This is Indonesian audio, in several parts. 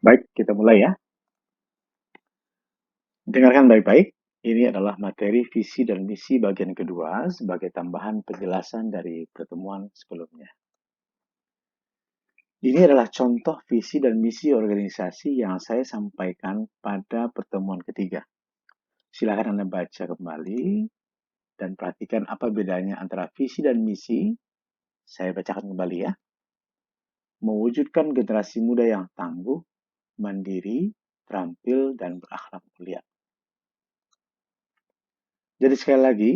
Baik, kita mulai ya. Dengarkan baik-baik. Ini adalah materi visi dan misi bagian kedua sebagai tambahan penjelasan dari pertemuan sebelumnya. Ini adalah contoh visi dan misi organisasi yang saya sampaikan pada pertemuan ketiga. Silakan Anda baca kembali dan perhatikan apa bedanya antara visi dan misi. Saya bacakan kembali ya. Mewujudkan generasi muda yang tangguh, mandiri, terampil, dan berakhlak mulia. Jadi sekali lagi,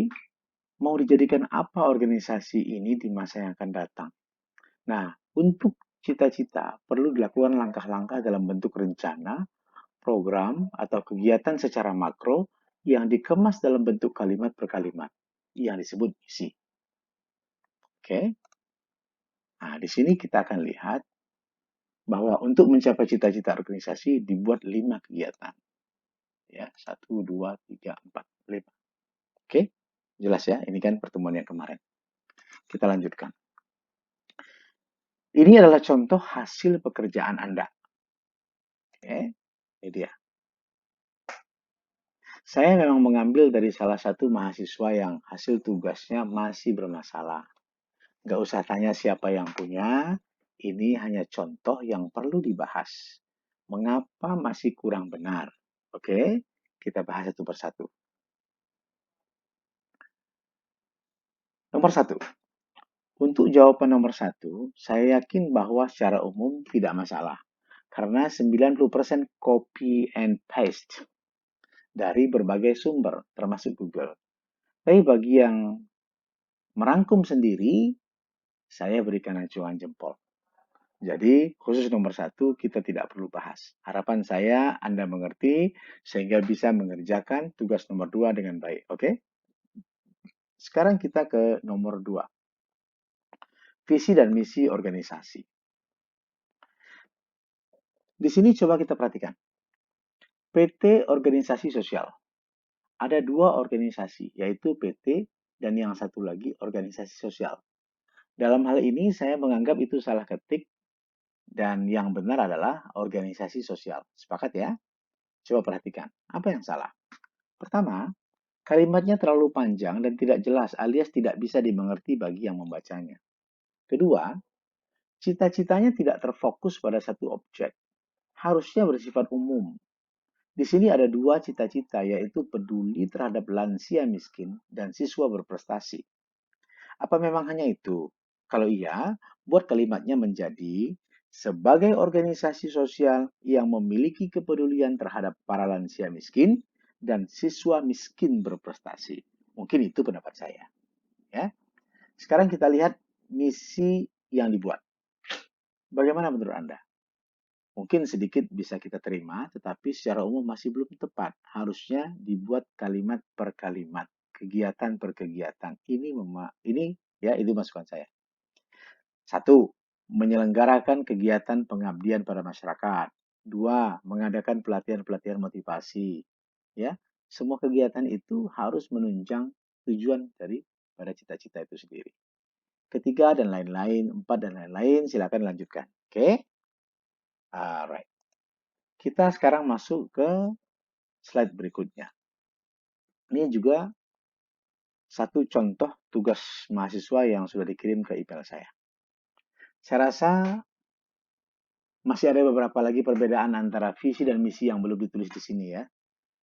mau dijadikan apa organisasi ini di masa yang akan datang? Nah, untuk cita-cita perlu dilakukan langkah-langkah dalam bentuk rencana, program, atau kegiatan secara makro yang dikemas dalam bentuk kalimat per kalimat yang disebut misi. Oke. Nah, di sini kita akan lihat bahwa untuk mencapai cita-cita organisasi dibuat 5 kegiatan. Ya, 1, 2, 3, 4, 5. Oke, jelas ya, ini kan pertemuan yang kemarin. Kita lanjutkan. Ini adalah contoh hasil pekerjaan Anda. Oke, ini dia. Saya memang mengambil dari salah satu mahasiswa yang hasil tugasnya masih bermasalah. Nggak usah tanya siapa yang punya, ini hanya contoh yang perlu dibahas. Mengapa masih kurang benar? Oke, kita bahas satu persatu. Nomor satu, untuk jawaban nomor satu, saya yakin bahwa secara umum tidak masalah. Karena 90% copy and paste dari berbagai sumber, termasuk Google. Tapi bagi yang merangkum sendiri, saya berikan acungan jempol. Jadi, khusus nomor satu, kita tidak perlu bahas. Harapan saya, Anda mengerti, sehingga bisa mengerjakan tugas nomor dua dengan baik. Oke? Sekarang kita ke nomor dua. Visi dan misi organisasi. Di sini coba kita perhatikan. PT Organisasi Sosial. Ada dua organisasi, yaitu PT dan yang satu lagi organisasi sosial. Dalam hal ini, saya menganggap itu salah ketik dan yang benar adalah organisasi sosial. Sepakat ya? Coba perhatikan, apa yang salah? Pertama, kalimatnya terlalu panjang dan tidak jelas alias tidak bisa dimengerti bagi yang membacanya. Kedua, cita-citanya tidak terfokus pada satu objek. Harusnya bersifat umum. Di sini ada dua cita-cita, yaitu peduli terhadap lansia miskin dan siswa berprestasi. Apa memang hanya itu? Kalau iya, buat kalimatnya menjadi sebagai organisasi sosial yang memiliki kepedulian terhadap para lansia miskin dan siswa miskin berprestasi. Mungkin itu pendapat saya. Ya. Sekarang kita lihat misi yang dibuat. Bagaimana menurut Anda? Mungkin sedikit bisa kita terima, tetapi secara umum masih belum tepat. Harusnya dibuat kalimat per kalimat, kegiatan per kegiatan. Ini ya itu masukan saya. Satu, menyelenggarakan kegiatan pengabdian pada masyarakat. Dua, mengadakan pelatihan-pelatihan motivasi. Ya, semua kegiatan itu harus menunjang tujuan dari pada cita-cita itu sendiri. Ketiga dan lain-lain, empat dan lain-lain, silakan lanjutkan. Oke? Alright. Kita sekarang masuk ke slide berikutnya. Ini juga satu contoh tugas mahasiswa yang sudah dikirim ke email saya. Saya rasa masih ada beberapa lagi perbedaan antara visi dan misi yang belum ditulis di sini ya.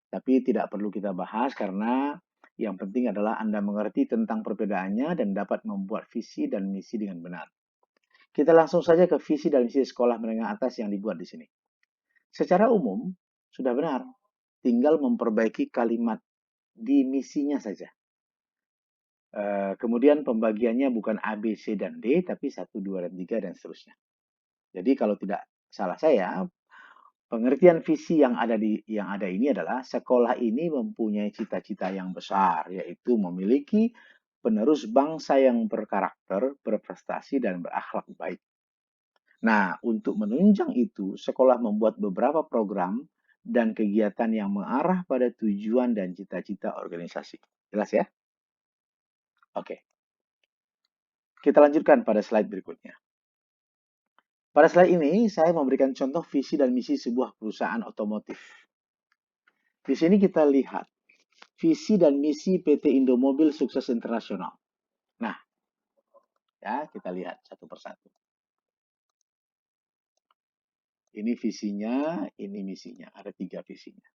Tapi tidak perlu kita bahas karena yang penting adalah Anda mengerti tentang perbedaannya dan dapat membuat visi dan misi dengan benar. Kita langsung saja ke visi dan misi sekolah menengah atas yang dibuat di sini. Secara umum, sudah benar. Tinggal memperbaiki kalimat di misinya saja. Kemudian pembagiannya bukan A, B, C, dan D, tapi 1, 2, dan 3, dan seterusnya. Jadi kalau tidak salah saya, pengertian visi yang ada ini adalah sekolah ini mempunyai cita-cita yang besar, yaitu memiliki penerus bangsa yang berkarakter, berprestasi, dan berakhlak baik. Nah, untuk menunjang itu, sekolah membuat beberapa program dan kegiatan yang mengarah pada tujuan dan cita-cita organisasi. Jelas ya? Oke. Kita lanjutkan pada slide berikutnya. Pada slide ini, saya memberikan contoh visi dan misi sebuah perusahaan otomotif. Di sini kita lihat visi dan misi PT Indomobil Sukses Internasional. Nah, ya kita lihat satu persatu. Ini visinya, ini misinya. Ada 3 visinya.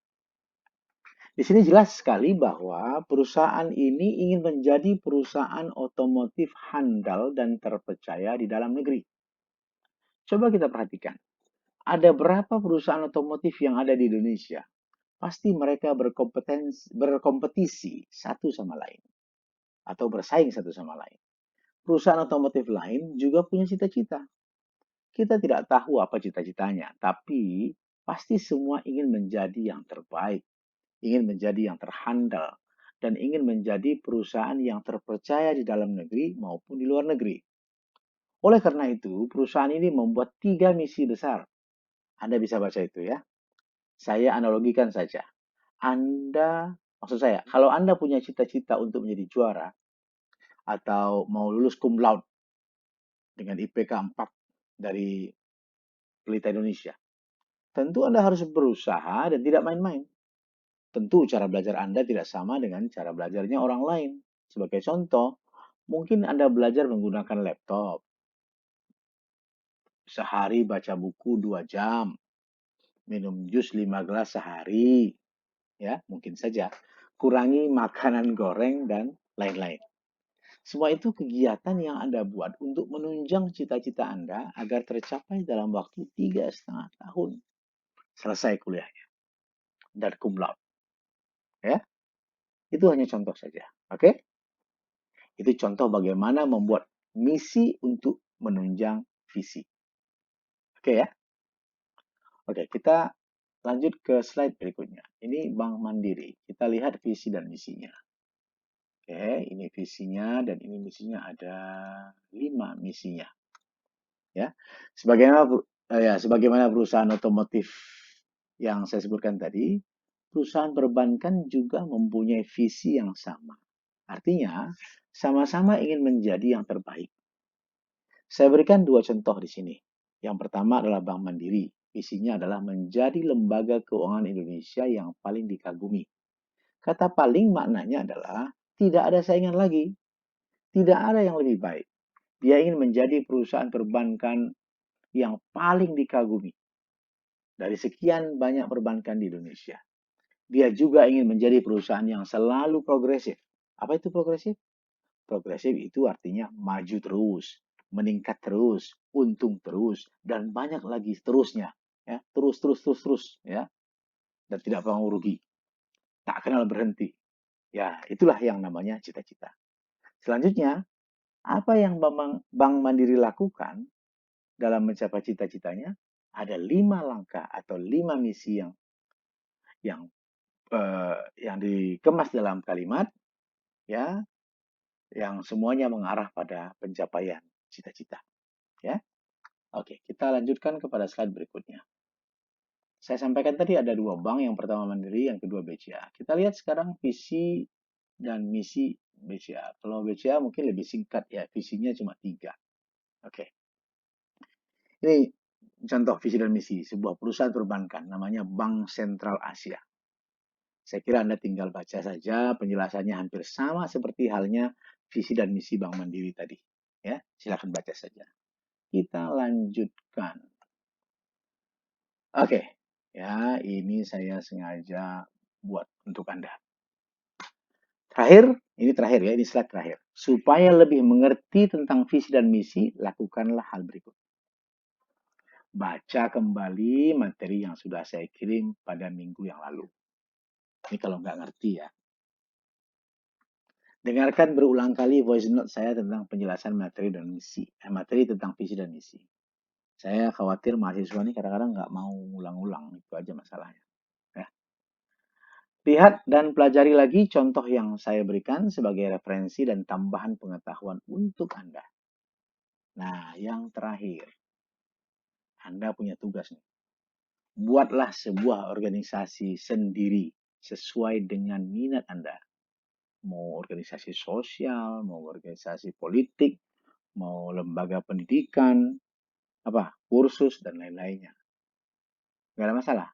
Di sini jelas sekali bahwa perusahaan ini ingin menjadi perusahaan otomotif handal dan terpercaya di dalam negeri. Coba kita perhatikan. Ada berapa perusahaan otomotif yang ada di Indonesia? Pasti mereka berkompetisi satu sama lain. Atau bersaing satu sama lain. Perusahaan otomotif lain juga punya cita-cita. Kita tidak tahu apa cita-citanya, tapi pasti semua ingin menjadi yang terbaik, ingin menjadi yang terhandal, dan ingin menjadi perusahaan yang terpercaya di dalam negeri maupun di luar negeri. Oleh karena itu, perusahaan ini membuat 3 misi besar. Anda bisa baca itu ya. Saya analogikan saja. Maksud saya, kalau Anda punya cita-cita untuk menjadi juara, atau mau lulus cum laude dengan IPK 4 dari Pelita Indonesia, tentu Anda harus berusaha dan tidak main-main. Tentu cara belajar Anda tidak sama dengan cara belajarnya orang lain. Sebagai contoh, mungkin Anda belajar menggunakan laptop. Sehari baca buku 2 jam. Minum jus 5 gelas sehari. Ya, mungkin saja. Kurangi makanan goreng dan lain-lain. Semua itu kegiatan yang Anda buat untuk menunjang cita-cita Anda agar tercapai dalam waktu 3,5 tahun. Selesai kuliahnya. Dan cum laude. Ya, itu hanya contoh saja. Oke? Itu contoh bagaimana membuat misi untuk menunjang visi. Oke ya? Oke, kita lanjut ke slide berikutnya. Ini Bank Mandiri. Kita lihat visi dan misinya. Oke, ini visinya dan ini misinya, ada 5 misinya. Ya. Sebagaimana perusahaan otomotif yang saya sebutkan tadi, perusahaan perbankan juga mempunyai visi yang sama. Artinya, sama-sama ingin menjadi yang terbaik. Saya berikan 2 contoh di sini. Yang pertama adalah Bank Mandiri. Visinya adalah menjadi lembaga keuangan Indonesia yang paling dikagumi. Kata paling maknanya adalah tidak ada saingan lagi. Tidak ada yang lebih baik. Dia ingin menjadi perusahaan perbankan yang paling dikagumi dari sekian banyak perbankan di Indonesia. Dia juga ingin menjadi perusahaan yang selalu progresif. Apa itu progresif? Progresif itu artinya maju terus, meningkat terus, untung terus, dan banyak lagi seterusnya. Ya, terus, ya, dan tidak mau rugi, tak kenal berhenti. Ya, itulah yang namanya cita-cita. Selanjutnya, apa yang Bank Mandiri lakukan dalam mencapai cita-citanya? Ada 5 langkah atau 5 misi yang yang dikemas dalam kalimat, ya, yang semuanya mengarah pada pencapaian cita-cita. Ya, oke, kita lanjutkan kepada slide berikutnya. Saya sampaikan tadi ada 2 bank, yang pertama Mandiri, yang kedua BCA. Kita lihat sekarang visi dan misi BCA. Kalau BCA mungkin lebih singkat ya, visinya cuma 3. Oke. Ini contoh visi dan misi sebuah perusahaan perbankan, namanya Bank Sentral Asia. Saya kira Anda tinggal baca saja, penjelasannya hampir sama seperti halnya visi dan misi Bank Mandiri tadi. Ya, silakan baca saja. Kita lanjutkan. Oke, ya ini saya sengaja buat untuk Anda. Terakhir ya, ini slide terakhir. Supaya lebih mengerti tentang visi dan misi, lakukanlah hal berikut. Baca kembali materi yang sudah saya kirim pada minggu yang lalu. Ini kalau nggak ngerti ya. Dengarkan berulang kali voice note saya tentang penjelasan materi dan misi. Materi tentang visi dan misi. Saya khawatir mahasiswa ini kadang-kadang nggak mau ulang-ulang. Itu aja masalahnya. Ya. Lihat dan pelajari lagi contoh yang saya berikan sebagai referensi dan tambahan pengetahuan untuk Anda. Nah, yang terakhir. Anda punya tugas nih. Buatlah sebuah organisasi sendiri sesuai dengan minat Anda. Mau organisasi sosial, mau organisasi politik, mau lembaga pendidikan, kursus, dan lain-lainnya. Nggak ada masalah.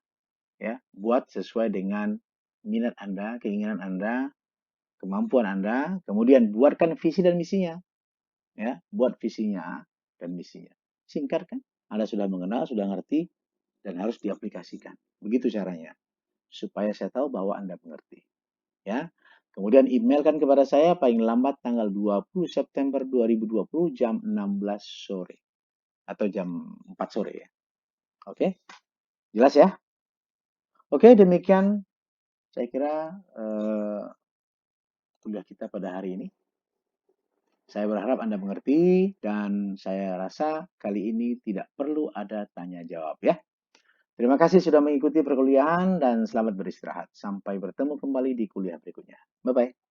Ya, buat sesuai dengan minat Anda, keinginan Anda, kemampuan Anda, kemudian buatkan visi dan misinya. Ya, buat visinya dan misinya. Singkat kan? Anda sudah mengenal, sudah ngerti, dan harus diaplikasikan. Begitu caranya. Supaya saya tahu bahwa Anda mengerti. Ya. Kemudian emailkan kepada saya paling lambat tanggal 20 September 2020 jam 16 sore. Atau jam 4 sore ya. Oke? Jelas ya? Oke, demikian saya kira kuliah kita pada hari ini. Saya berharap Anda mengerti dan saya rasa kali ini tidak perlu ada tanya jawab ya. Terima kasih sudah mengikuti perkuliahan dan selamat beristirahat. Sampai bertemu kembali di kuliah berikutnya. Bye-bye.